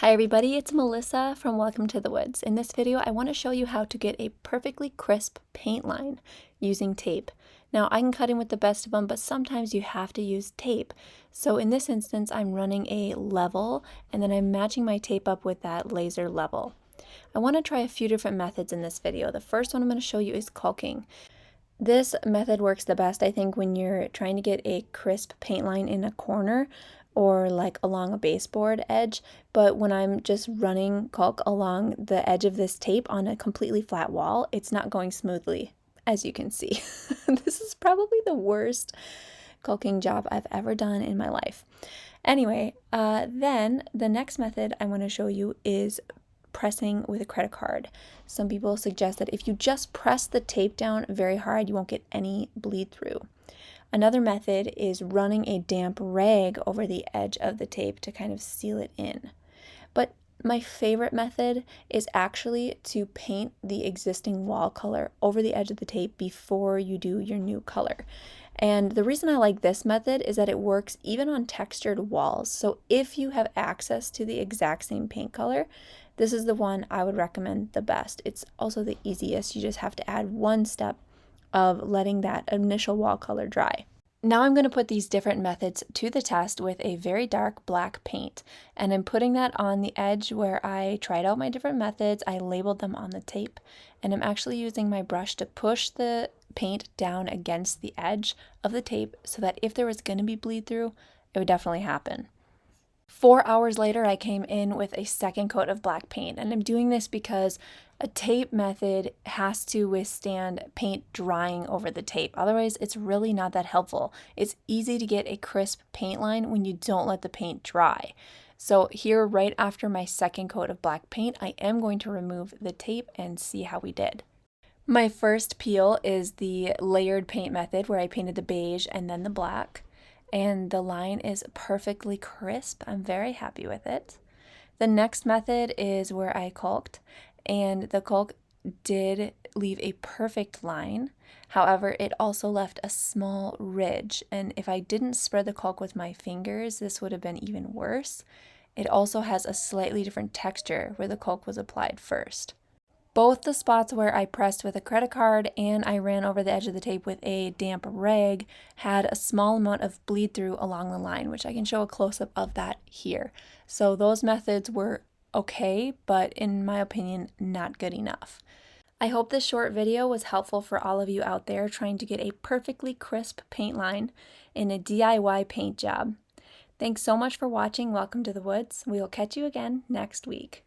Hi everybody, it's Melissa from Welcome to the Woods. In this video, I want to show you how to get a perfectly crisp paint line using tape. Now, I can cut in with the best of them, but sometimes you have to use tape. So in this instance, I'm running a level, and then I'm matching my tape up with that laser level. I want to try a few different methods in this video. The first one I'm going to show you is caulking. This method works the best, I think, when you're trying to get a crisp paint line in a corner or like along a baseboard edge, but when I'm just running caulk along the edge of this tape on a completely flat wall, it's not going smoothly, as you can see. This is probably the worst caulking job I've ever done in my life. Anyway, then the next method I want to show you is pressing with a credit card. Some people suggest that if you just press the tape down very hard, you won't get any bleed through. Another method is running a damp rag over the edge of the tape to kind of seal it in. But my favorite method is actually to paint the existing wall color over the edge of the tape before you do your new color. And the reason I like this method is that it works even on textured walls. So if you have access to the exact same paint color, this is the one I would recommend the best. It's also the easiest. You just have to add one step of letting that initial wall color dry. Now I'm going to put these different methods to the test with a very dark black paint, and I'm putting that on the edge where I tried out my different methods. I labeled them on the tape, and I'm actually using my brush to push the paint down against the edge of the tape so that if there was going to be bleed through, it would definitely happen. 4 hours later, I came in with a second coat of black paint, and I'm doing this because a tape method has to withstand paint drying over the tape. Otherwise, it's really not that helpful. It's easy to get a crisp paint line when you don't let the paint dry. So here, right after my second coat of black paint, I am going to remove the tape and see how we did. My first peel is the layered paint method where I painted the beige and then the black, and the line is perfectly crisp. I'm very happy with it. The next method is where I caulked, and the caulk did leave a perfect line. However, it also left a small ridge, and if I didn't spread the caulk with my fingers, this would have been even worse. It also has a slightly different texture where the caulk was applied first. Both the spots where I pressed with a credit card and I ran over the edge of the tape with a damp rag had a small amount of bleed through along the line, which I can show a close-up of that here. So those methods were okay, but in my opinion, not good enough. I hope this short video was helpful for all of you out there trying to get a perfectly crisp paint line in a DIY paint job. Thanks so much for watching Welcome to the Woods. We will catch you again next week.